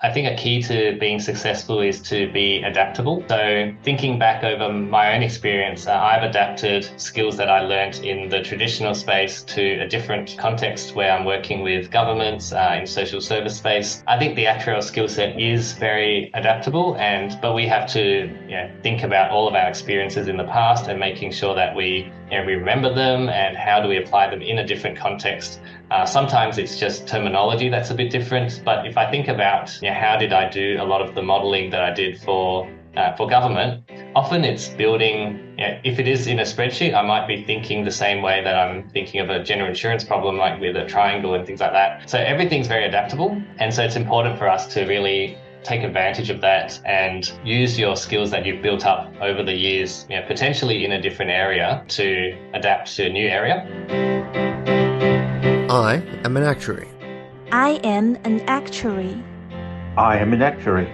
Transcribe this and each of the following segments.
I think a key to being successful is to be adaptable. So thinking back over my own experience, I've adapted skills that I learnt in the traditional space to a different context where I'm working with governments in social service space. I think the actuarial skill set is very adaptable, but we have to think about all of our experiences in the past and making sure that we remember them and how do we apply them in a different context. Sometimes it's just terminology that's a bit different, but if I think about how did I do a lot of the modelling that I did for government, often it's building, if it is in a spreadsheet, I might be thinking the same way that I'm thinking of a general insurance problem, like with a triangle and things like that. So everything's very adaptable, and so it's important for us to really take advantage of that and use your skills that you've built up over the years, potentially in a different area, to adapt to a new area. I am an actuary. I am an actuary. I am an actuary.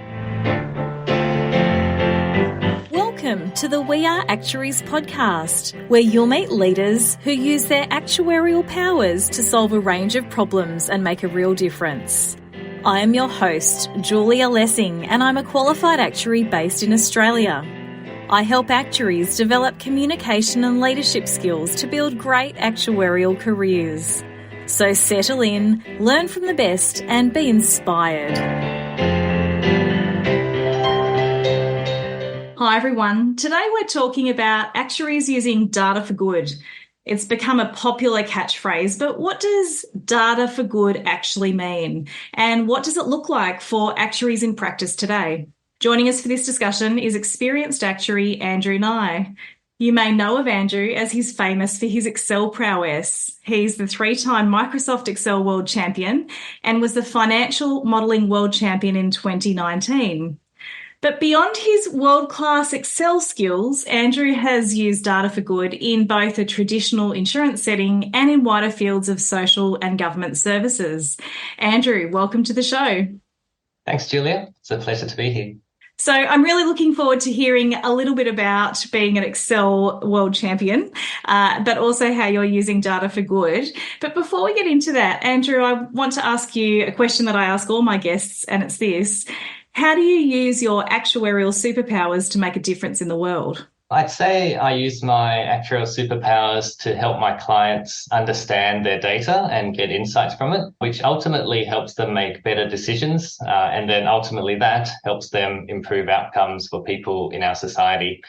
Welcome to the We Are Actuaries podcast, where you'll meet leaders who use their actuarial powers to solve a range of problems and make a real difference. I am your host, Julia Lessing, and I'm a qualified actuary based in Australia. I help actuaries develop communication and leadership skills to build great actuarial careers. So settle in, learn from the best, and be inspired. Hi everyone. Today we're talking about actuaries using data for good. It's become a popular catchphrase, but what does data for good actually mean? And what does it look like for actuaries in practice today? Joining us for this discussion is experienced actuary Andrew Ngai. You may know of Andrew as he's famous for his Excel prowess. He's the 3-time Microsoft Excel World Champion and was the Financial Modelling World Champion in 2019. But beyond his world-class Excel skills, Andrew has used data for good in both a traditional insurance setting and in wider fields of social and government services. Andrew, welcome to the show. Thanks, Julia. It's a pleasure to be here. So I'm really looking forward to hearing a little bit about being an Excel world champion, but also how you're using data for good. But before we get into that, Andrew, I want to ask you a question that I ask all my guests, and it's this. How do you use your actuarial superpowers to make a difference in the world? I'd say I use my actuarial superpowers to help my clients understand their data and get insights from it, which ultimately helps them make better decisions. And then ultimately that helps them improve outcomes for people in our society.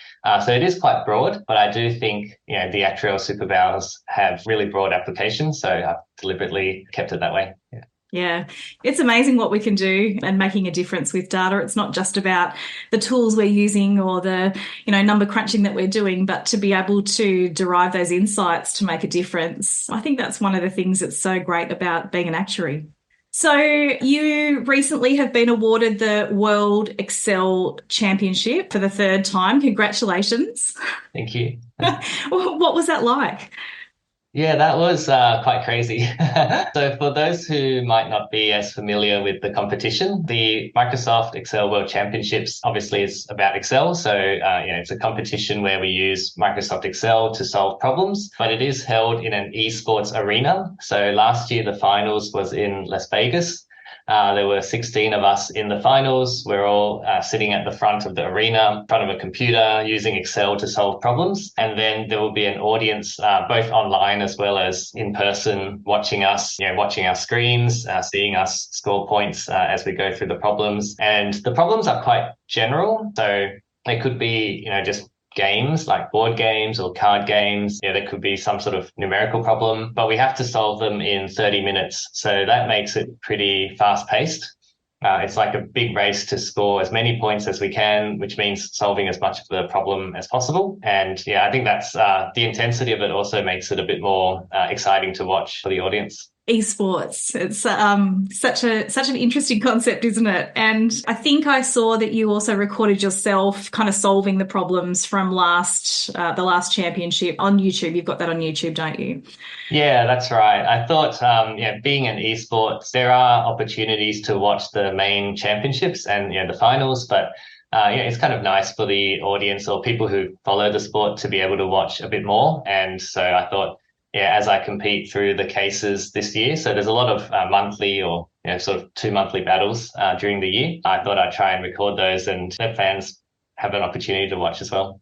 So it is quite broad, but I do think, the actuarial superpowers have really broad applications. So I've deliberately kept it that way. Yeah. Yeah, it's amazing what we can do and making a difference with data. It's not just about the tools we're using or the, number crunching that we're doing, but to be able to derive those insights to make a difference. I think that's one of the things that's so great about being an actuary. So you recently have been awarded the World Excel Championship for the 3rd time. Congratulations. Thank you. What was that like? Yeah, that was quite crazy. So for those who might not be as familiar with the competition, the Microsoft Excel World Championships obviously is about Excel. So, it's a competition where we use Microsoft Excel to solve problems, but it is held in an esports arena. So last year, the finals was in Las Vegas. There were 16 of us in the finals. We're all sitting at the front of the arena, in front of a computer, using Excel to solve problems. And then there will be an audience, both online as well as in person, watching us, watching our screens, seeing us score points as we go through the problems. And the problems are quite general. So they could be, just games like board games or card games. There could be some sort of numerical problem, but we have to solve them in 30 minutes. So that makes it pretty fast paced. It's like a big race to score as many points as we can, which means solving as much of the problem as possible. And I think that's the intensity of it also makes it a bit more exciting to watch for the audience. Esports. It's such an interesting concept, isn't it? And I think I saw that you also recorded yourself kind of solving the problems from the last championship on YouTube. You've got that on YouTube, don't you? Yeah, that's right. I thought, being an esports, there are opportunities to watch the main championships and the finals, but it's kind of nice for the audience or people who follow the sport to be able to watch a bit more. And so I thought, as I compete through the cases this year, so there's a lot of monthly or sort of 2 monthly battles during the year. I thought I'd try and record those and let fans have an opportunity to watch as well.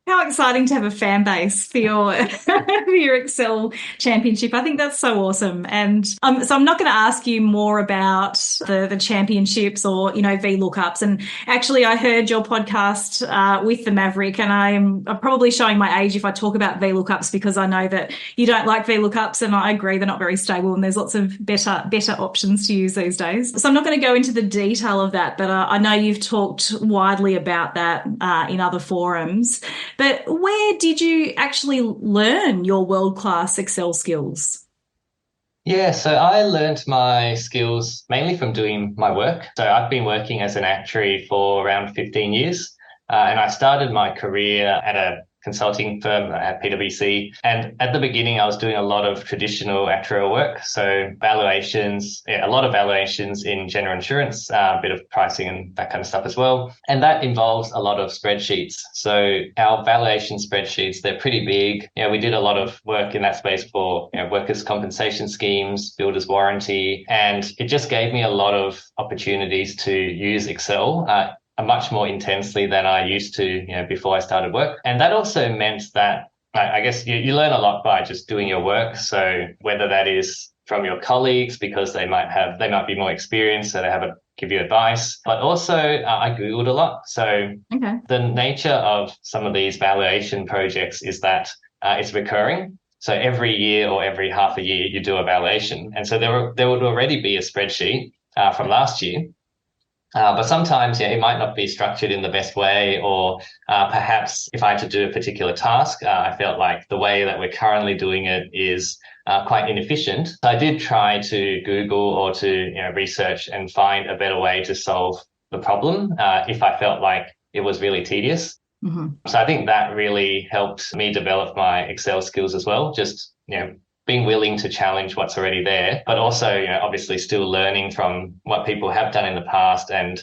How exciting to have a fan base for your for your Excel championship. I think that's so awesome. And so I'm not going to ask you more about the championships or, VLOOKUPs. And actually, I heard your podcast with the Maverick, and I'm probably showing my age if I talk about VLOOKUPs, because I know that you don't like VLOOKUPs, and I agree they're not very stable, and there's lots of better options to use these days. So I'm not going to go into the detail of that, but I know you've talked widely about that in other forums. But where did you actually learn your world-class Excel skills? Yeah, so I learned my skills mainly from doing my work. So I've been working as an actuary for around 15 years, and I started my career at a consulting firm at PwC. And at the beginning, I was doing a lot of traditional actuarial work. So valuations, a lot of valuations in general insurance, a bit of pricing and that kind of stuff as well. And that involves a lot of spreadsheets. So our valuation spreadsheets, they're pretty big. We did a lot of work in that space for workers' compensation schemes, builders' warranty, and it just gave me a lot of opportunities to use Excel much more intensely than I used to, before I started work. And that also meant that I guess you learn a lot by just doing your work. So whether that is from your colleagues, because they might be more experienced, so they give you advice, but also I Googled a lot. So The nature of some of these valuation projects is that it's recurring. So every year or every half a year, you do a valuation. And so there would already be a spreadsheet from last year. But sometimes, it might not be structured in the best way, or perhaps if I had to do a particular task, I felt like the way that we're currently doing it is quite inefficient. So I did try to Google or to research and find a better way to solve the problem if I felt like it was really tedious. Mm-hmm. So I think that really helped me develop my Excel skills as well, just being willing to challenge what's already there, but also, obviously still learning from what people have done in the past, and,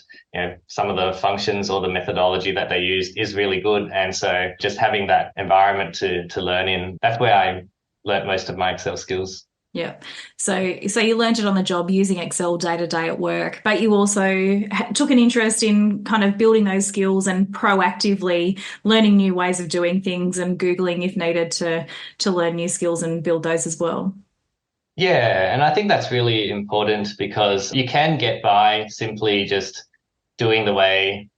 some of the functions or the methodology that they used is really good. And so just having that environment to learn in, that's where I learned most of my Excel skills. Yeah. So you learned it on the job using Excel day to day at work, but you also took an interest in kind of building those skills and proactively learning new ways of doing things and Googling if needed to learn new skills and build those as well. Yeah. And I think that's really important, because you can get by simply just doing the way,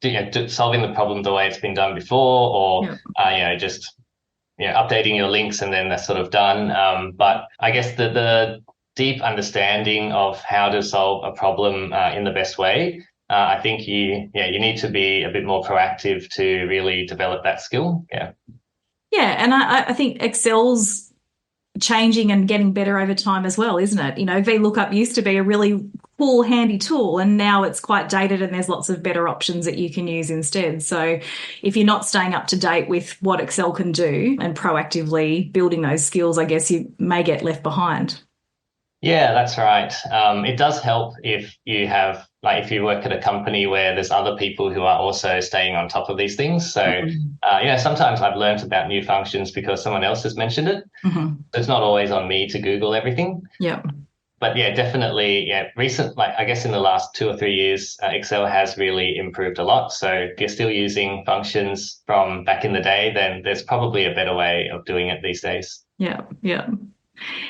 solving the problem the way it's been done before, or, just updating your links and then that's sort of done. But I guess the deep understanding of how to solve a problem in the best way, I think you need to be a bit more proactive to really develop that skill. Yeah. Yeah, and I think Excel's changing and getting better over time as well, isn't it? VLOOKUP used to be a really cool, handy tool, and now it's quite dated and there's lots of better options that you can use instead. So if you're not staying up to date with what Excel can do and proactively building those skills, I guess you may get left behind. Yeah, that's right. It does help if you have, if you work at a company where there's other people who are also staying on top of these things. So, sometimes I've learned about new functions because someone else has mentioned it. Mm-hmm. So it's not always on me to Google everything. Yeah. But definitely, I guess in the last 2 or 3 years, Excel has really improved a lot. So if you're still using functions from back in the day, then there's probably a better way of doing it these days. Yeah, yeah.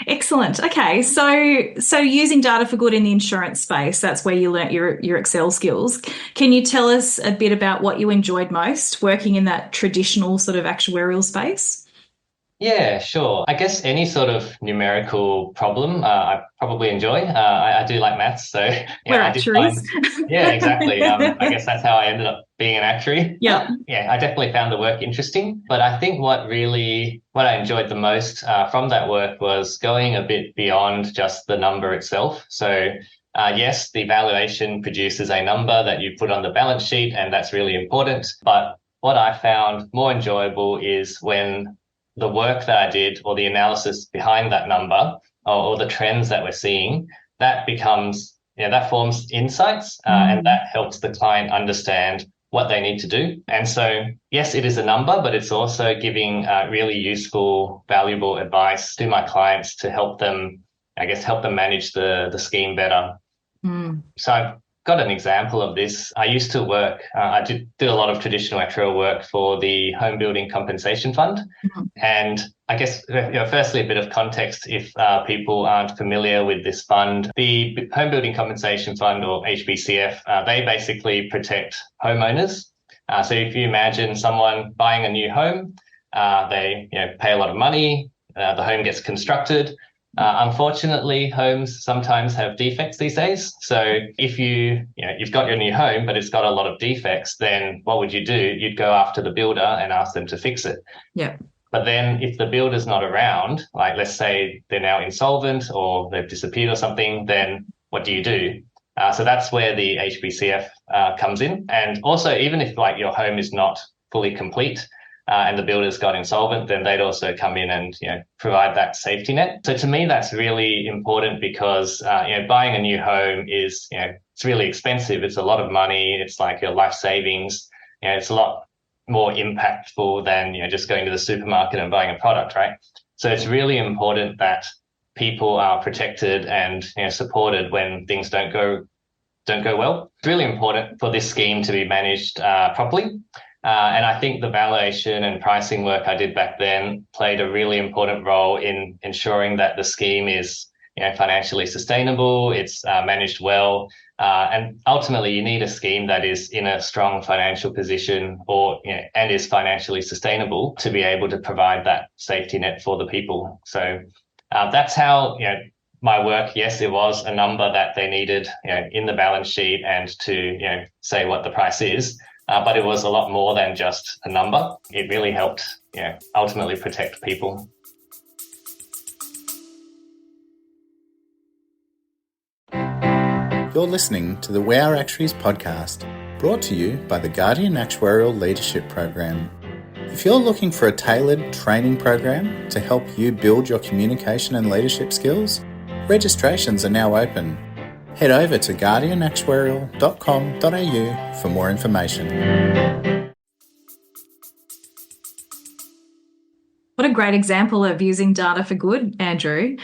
Excellent. Okay, so using data for good in the insurance space, that's where you learnt your Excel skills. Can you tell us a bit about what you enjoyed most working in that traditional sort of actuarial space? Yeah, sure. I guess any sort of numerical problem I probably enjoy. I do like maths, so we're actuaries. Yeah, exactly. I guess that's how I ended up being an actuary. Yeah. I definitely found the work interesting. But I think what I enjoyed the most from that work was going a bit beyond just the number itself. So yes, the valuation produces a number that you put on the balance sheet, and that's really important. But what I found more enjoyable is when the work that I did, or the analysis behind that number, or the trends that we're seeing, that becomes, that forms insights, and that helps the client understand what they need to do. And so, yes, it is a number, but it's also giving really useful, valuable advice to my clients to help them manage the scheme better. So I've got an example of this. I used to work, I did a lot of traditional actuarial work for the Home Building Compensation Fund. And I guess, firstly, a bit of context if people aren't familiar with this fund. The Home Building Compensation Fund, or HBCF, they basically protect homeowners. So if you imagine someone buying a new home, they pay a lot of money, the home gets constructed. Unfortunately, homes sometimes have defects these days. So if you've got your new home, but it's got a lot of defects, then what would you do? You'd go after the builder and ask them to fix it. Yeah. But then if the builder's not around, like let's say they're now insolvent or they've disappeared or something, then what do you do? So that's where the HBCF comes in. And also, even if like your home is not fully complete, and the builders got insolvent, then they'd also come in and provide that safety net. So to me, that's really important because buying a new home is it's really expensive. It's a lot of money. It's like your life savings. It's a lot more impactful than just going to the supermarket and buying a product, right? So it's really important that people are protected and supported when things don't go well. It's really important for this scheme to be managed properly. And I think the valuation and pricing work I did back then played a really important role in ensuring that the scheme is financially sustainable, it's managed well, and ultimately you need a scheme that is in a strong financial position and is financially sustainable to be able to provide that safety net for the people. So that's how my work, yes, it was a number that they needed in the balance sheet and to say what the price is. But it was a lot more than just a number. It really helped, ultimately protect people. You're listening to the We Are Actuaries podcast, brought to you by the Guardian Actuarial Leadership Program. If you're looking for a tailored training program to help you build your communication and leadership skills, registrations are now open. Head over to guardianactuarial.com.au for more information. What a great example of using data for good, Andrew.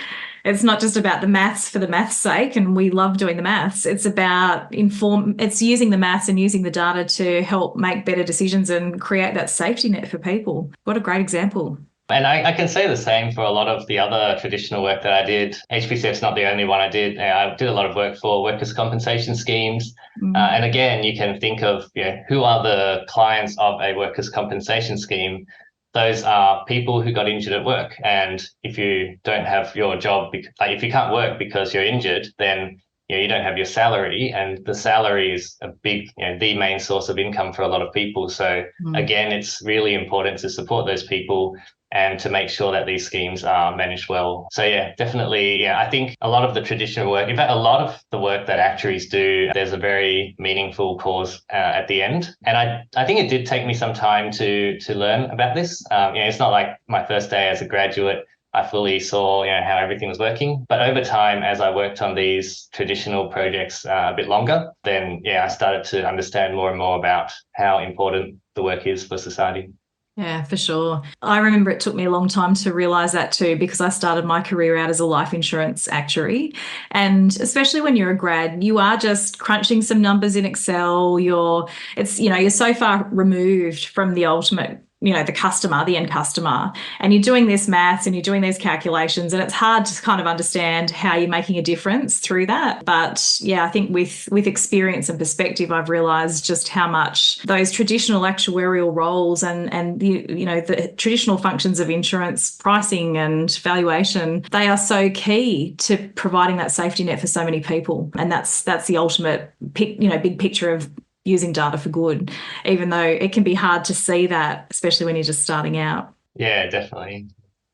It's not just about the maths for the maths sake, and we love doing the maths. It's about it's using the maths and using the data to help make better decisions and create that safety net for people. What a great example. And I can say the same for a lot of the other traditional work that I did. HBCF's not the only one I did. I did a lot of work for workers' compensation schemes. And again, you can think of who are the clients of a workers' compensation scheme. Those are people who got injured at work. And if you don't have your job, if you can't work because you're injured, then you don't have your salary, and the salary is a big, the main source of income for a lot of people. So again, it's really important to support those people and to make sure that these schemes are managed well. So definitely, I think a lot of the traditional work, in fact, a lot of the work that actuaries do, there's a very meaningful cause at the end. And I think it did take me some time to learn about this. It's not like my first day as a graduate, I fully saw how everything was working. But over time, as I worked on these traditional projects a bit longer, then I started to understand more and more about how important the work is for society. Yeah, for sure. I remember it took me a long time to realise that too, because I started my career out as a life insurance actuary. And especially when you're a grad, you are just crunching some numbers in Excel. You're so far removed from the ultimate, the customer, the end customer, and you're doing this maths and you're doing these calculations, and it's hard to kind of understand how you're making a difference through that. But I think with experience and perspective, I've realised just how much those traditional actuarial roles and the traditional functions of insurance pricing and valuation, they are so key to providing that safety net for so many people. And that's the ultimate big picture of using data for good, even though it can be hard to see that, especially when you're just starting out. Yeah, definitely.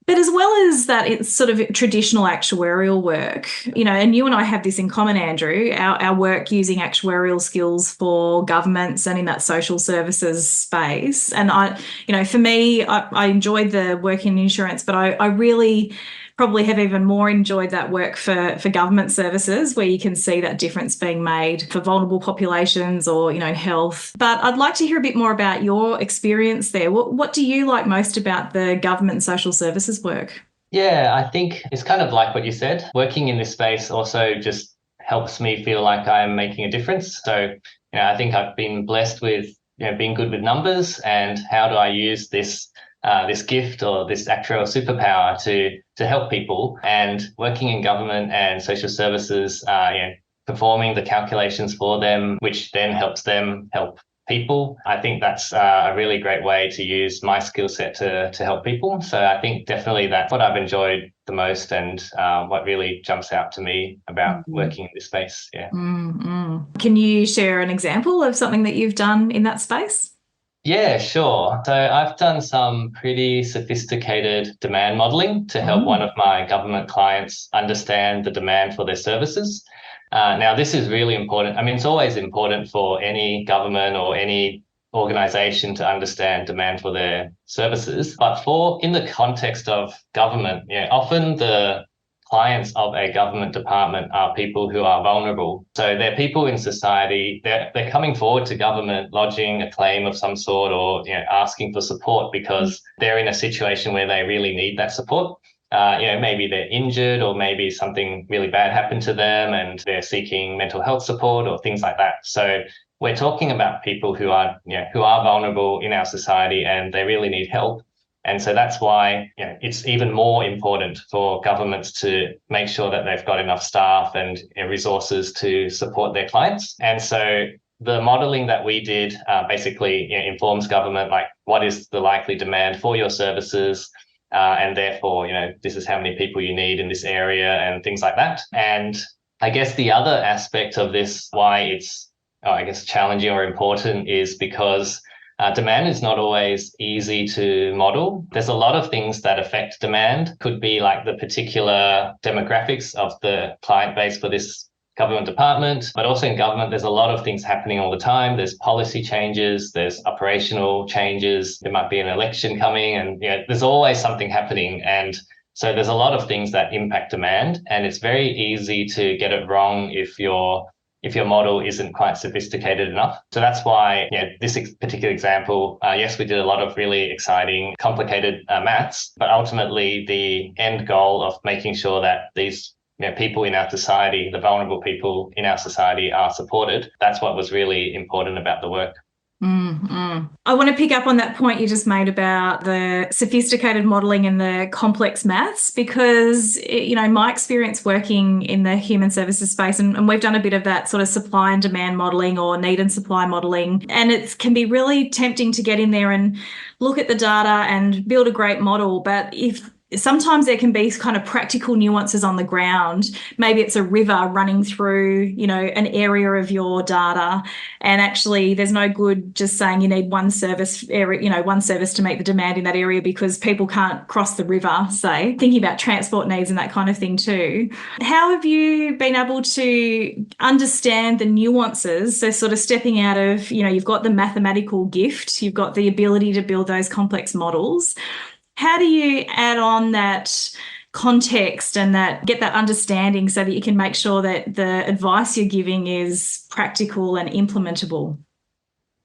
But as well as that, it's sort of traditional actuarial work, and you and I have this in common, Andrew, our work using actuarial skills for governments and in that social services space. And for me, I enjoyed the work in insurance, but I really probably have even more enjoyed that work for government services, where you can see that difference being made for vulnerable populations or, health. But I'd like to hear a bit more about your experience there. What do you like most about the government and social services work? Yeah, I think it's kind of like what you said. Working in this space also just helps me feel like I'm making a difference. So, I think I've been blessed with, being good with numbers, and how do I use this gift or this actuarial superpower to help people. And working in government and social services, performing the calculations for them, which then helps them help people. I think that's a really great way to use my skill set to help people. So I think definitely that's what I've enjoyed the most, and what really jumps out to me about working in this space. Yeah. Can you share an example of something that you've done in that space? Yeah, sure. So I've done some pretty sophisticated demand modeling to help one of my government clients understand the demand for their services. Now, this is really important. I mean, it's always important for any government or any organization to understand demand for their services. But in the context of government, often the clients of a government department are people who are vulnerable. So they're people in society, they're coming forward to government, lodging a claim of some sort, or asking for support because they're in a situation where they really need that support. Maybe they're injured, or maybe something really bad happened to them and they're seeking mental health support or things like that. So we're talking about people who are vulnerable in our society, and they really need help. And so that's why it's even more important for governments to make sure that they've got enough staff and resources to support their clients. And so the modeling that we did basically informs government, like, what is the likely demand for your services? And therefore, this is how many people you need in this area and things like that. And I guess the other aspect of this, why it's, challenging or important, is because demand is not always easy to model. There's a lot of things that affect demand. Could be like the particular demographics of the client base for this government department, but also in government, there's a lot of things happening all the time. There's policy changes, there's operational changes, there might be an election coming, and there's always something happening. And so there's a lot of things that impact demand, and it's very easy to get it wrong if your model isn't quite sophisticated enough. So that's why, this particular example, yes, we did a lot of really exciting, complicated maths, but ultimately the end goal of making sure that these people in our society, the vulnerable people in our society, are supported, that's what was really important about the work. I want to pick up on that point you just made about the sophisticated modelling and the complex maths, because, my experience working in the human services space, and we've done a bit of that sort of supply and demand modelling or need and supply modelling, and it can be really tempting to get in there and look at the data and build a great model. But sometimes there can be kind of practical nuances on the ground. Maybe it's a river running through, an area of your data, and actually there's no good just saying you need one service area, one service to meet the demand in that area, because people can't cross the river, say, thinking about transport needs and that kind of thing too. How have you been able to understand the nuances? So sort of stepping out of, you've got the mathematical gift, you've got the ability to build those complex models. How do you add on that context and get that understanding so that you can make sure that the advice you're giving is practical and implementable?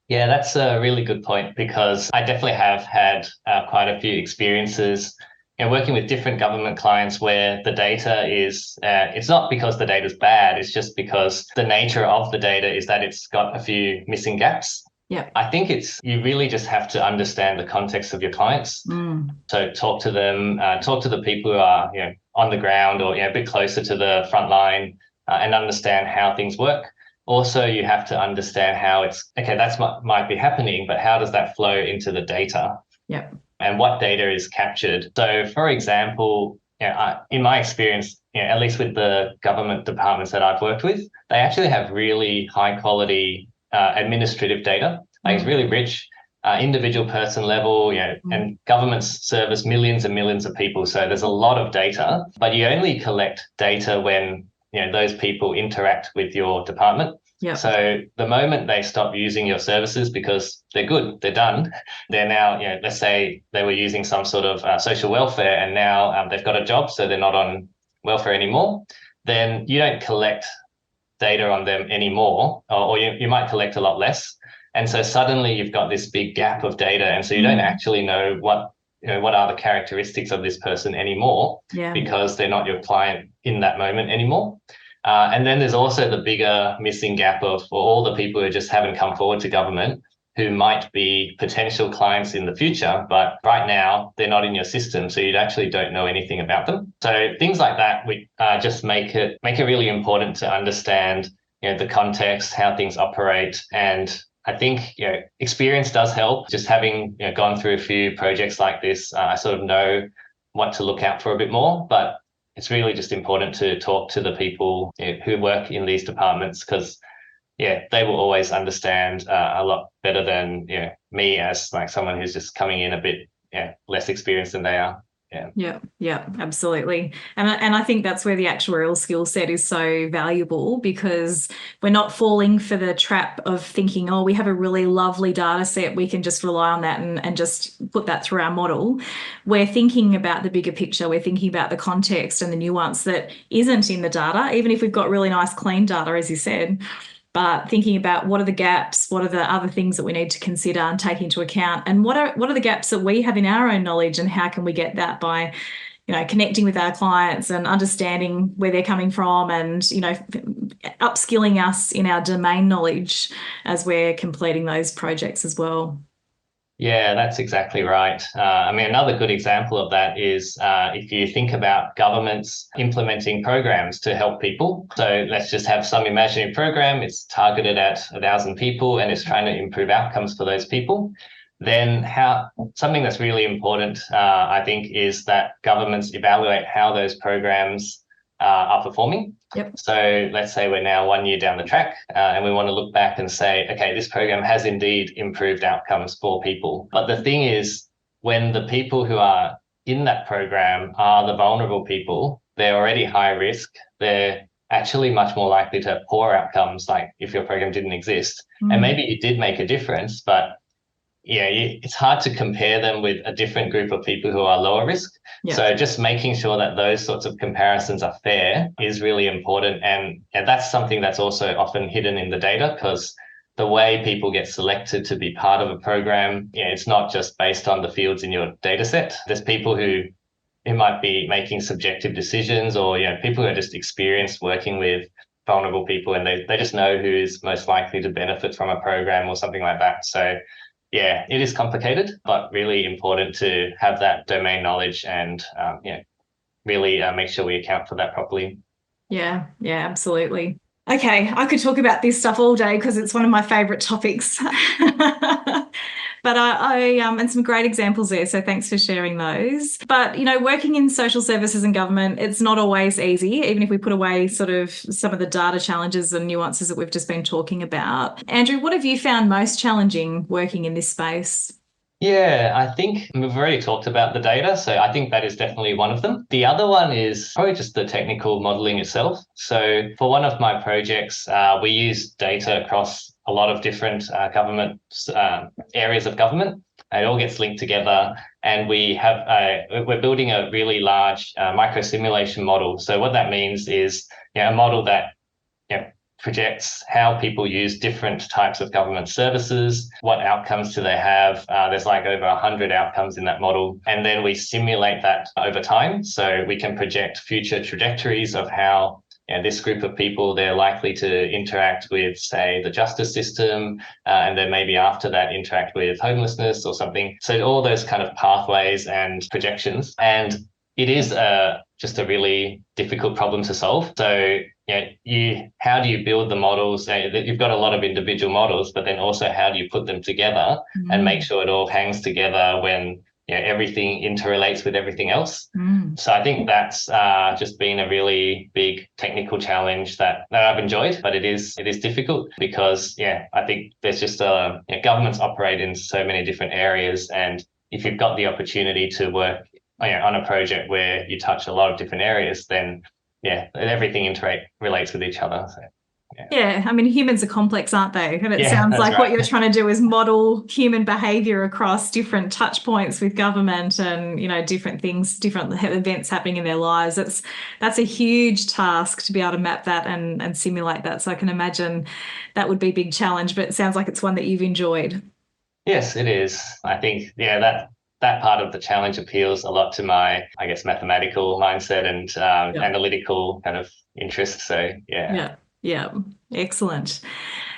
Yeah, that's a really good point, because I definitely have had quite a few experiences working with different government clients where the data is, it's not because the data is bad, it's just because the nature of the data is that it's got a few missing gaps. Yeah, I think you really just have to understand the context of your clients. So talk to them, talk to the people who are on the ground or a bit closer to the front line, and understand how things work. Also, you have to understand how that's what might be happening, but how does that flow into the data? Yeah, and what data is captured. So, for example, in my experience, at least with the government departments that I've worked with, they actually have really high quality administrative data. Like, it's really rich, individual person level, and governments service millions and millions of people. So there's a lot of data, but you only collect data when those people interact with your department. Yeah. So the moment they stop using your services because they're good, they're done, they're now, let's say they were using some sort of social welfare, and now they've got a job, so they're not on welfare anymore, then you don't collect data on them anymore, or you might collect a lot less. And so suddenly you've got this big gap of data. And so you don't actually know what are the characteristics of this person anymore, because they're not your client in that moment anymore. And then there's also the bigger missing gap of for all the people who just haven't come forward to government who might be potential clients in the future, but right now they're not in your system, so you actually don't know anything about them. So things like that we just make it really important to understand, the context, how things operate, and I think experience does help. Just having gone through a few projects like this, I sort of know what to look out for a bit more, but it's really just important to talk to the people who work in these departments because they will always understand a lot better than me as like someone who's just coming in a bit less experienced than they are. Yeah, absolutely. And I think that's where the actuarial skill set is so valuable because we're not falling for the trap of thinking, oh, we have a really lovely data set, we can just rely on that and just put that through our model. We're thinking about the bigger picture, we're thinking about the context and the nuance that isn't in the data, even if we've got really nice clean data, as you said. But thinking about what are the gaps, what are the other things that we need to consider and take into account, and what are the gaps that we have in our own knowledge, and how can we get that by, connecting with our clients and understanding where they're coming from, and upskilling us in our domain knowledge as we're completing those projects as well. Yeah, that's exactly right. Another good example of that is if you think about governments implementing programs to help people. So let's just have some imaginary program. It's targeted at 1,000 people and it's trying to improve outcomes for those people. Then something that's really important, I think, is that governments evaluate how those programs are performing. Yep. So let's say we're now 1 year down the track and we want to look back and say, okay, this program has indeed improved outcomes for people. But the thing is, when the people who are in that program are the vulnerable people, they're already high risk. They're actually much more likely to have poor outcomes, like if your program didn't exist. And maybe it did make a difference, but it's hard to compare them with a different group of people who are lower risk. Yeah. So just making sure that those sorts of comparisons are fair is really important. And that's something that's also often hidden in the data because the way people get selected to be part of a program, it's not just based on the fields in your data set. There's people who might be making subjective decisions or, people who are just experienced working with vulnerable people and they just know who is most likely to benefit from a program or something like that. So it is complicated, but really important to have that domain knowledge and, really make sure we account for that properly. Yeah, absolutely. Okay, I could talk about this stuff all day because it's one of my favourite topics. But and some great examples there, so thanks for sharing those. But, working in social services and government, it's not always easy, even if we put away sort of some of the data challenges and nuances that we've just been talking about. Andrew, what have you found most challenging working in this space? Yeah, I think we've already talked about the data, so I think that is definitely one of them. The other one is probably just the technical modelling itself. So for one of my projects, we use data across a lot of different government areas of government. It all gets linked together, and we're building a really large micro simulation model. So what that means is a model that projects how people use different types of government services, what outcomes do they have. There's like over 100 outcomes in that model. And then we simulate that over time. So we can project future trajectories of how this group of people, they're likely to interact with, say, the justice system, and then maybe after that interact with homelessness or something. So all those kind of pathways and projections. And it is just a really difficult problem to solve. So how do you build the models? You've got a lot of individual models, but then also how do you put them together and make sure it all hangs together when everything interrelates with everything else? So I think that's just been a really big technical challenge that I've enjoyed, but it is difficult because I think there's just governments operate in so many different areas, and if you've got the opportunity to work on a project where you touch a lot of different areas, then everything relates with each other. So, humans are complex, aren't they? And it sounds like what you're trying to do is model human behaviour across different touch points with government and, different things, different events happening in their lives. That's a huge task to be able to map that and simulate that. So I can imagine that would be a big challenge, but it sounds like it's one that you've enjoyed. Yes, it is. I think, that that part of the challenge appeals a lot to my, I guess, mathematical mindset and analytical kind of interests. So, yeah. Yeah. Excellent.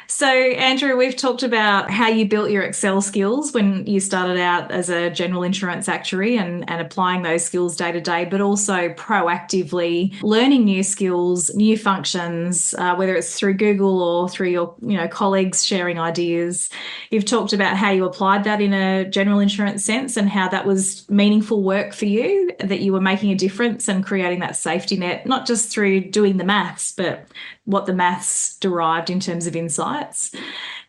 So, Andrew, we've talked about how you built your Excel skills when you started out as a general insurance actuary and applying those skills day to day, but also proactively learning new skills, new functions, whether it's through Google or through your colleagues sharing ideas. You've talked about how you applied that in a general insurance sense and how that was meaningful work for you, that you were making a difference and creating that safety net, not just through doing the maths, but what the maths derived in terms of insights.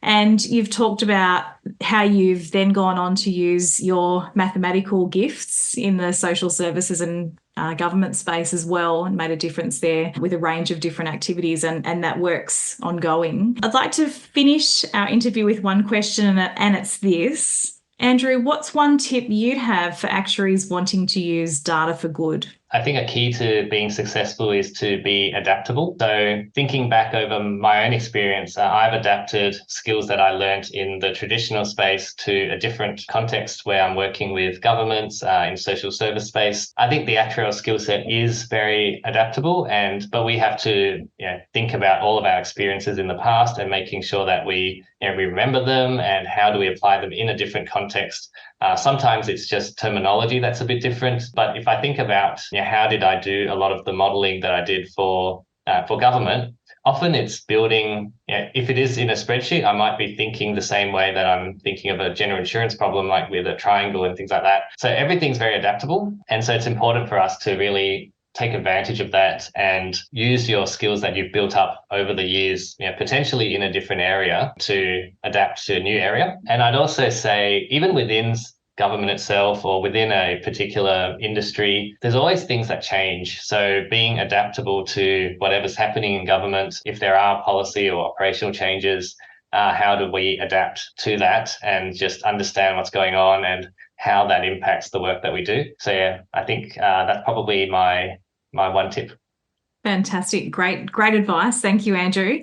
And you've talked about how you've then gone on to use your mathematical gifts in the social services and government space as well, and made a difference there with a range of different activities, and that work's ongoing. I'd like to finish our interview with one question, and it's this. Andrew, what's one tip you'd have for actuaries wanting to use data for good? I think a key to being successful is to be adaptable. So thinking back over my own experience, I've adapted skills that I learned in the traditional space to a different context where I'm working with governments in social service space. I think the actuarial skill set is very adaptable, but we have to think about all of our experiences in the past and making sure that we remember them and how do we apply them in a different context. Sometimes it's just terminology that's a bit different. But if I think about how did I do a lot of the modelling that I did for government, often it's building, if it is in a spreadsheet, I might be thinking the same way that I'm thinking of a general insurance problem, like with a triangle and things like that. So everything's very adaptable. And so it's important for us to really take advantage of that and use your skills that you've built up over the years, potentially in a different area, to adapt to a new area. And I'd also say, even within government itself or within a particular industry, there's always things that change. So being adaptable to whatever's happening in government, if there are policy or operational changes, how do we adapt to that and just understand what's going on and how that impacts the work that we do. So I think that's probably my one tip. Fantastic. Great advice. Thank you, Andrew.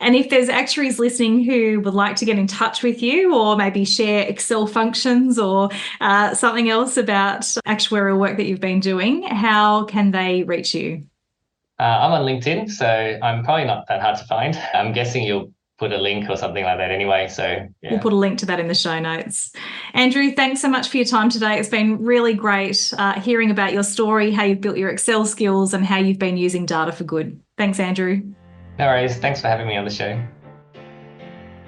And if there's actuaries listening who would like to get in touch with you or maybe share Excel functions or something else about actuarial work that you've been doing, how can they reach you? I'm on LinkedIn, so I'm probably not that hard to find. I'm guessing you'll put a link or something like that anyway. So We'll put a link to that in the show notes. Andrew, thanks so much for your time today. It's been really great hearing about your story, how you've built your Excel skills and how you've been using data for good. Thanks, Andrew. No worries. Thanks for having me on the show.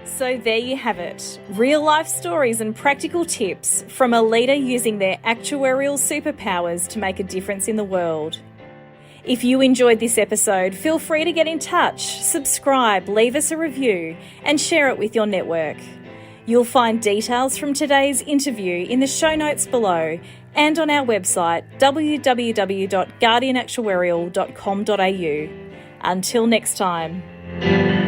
So there you have it. Real life stories and practical tips from a leader using their actuarial superpowers to make a difference in the world. If you enjoyed this episode, feel free to get in touch, subscribe, leave us a review, and share it with your network. You'll find details from today's interview in the show notes below and on our website www.guardianactuarial.com.au. Until next time.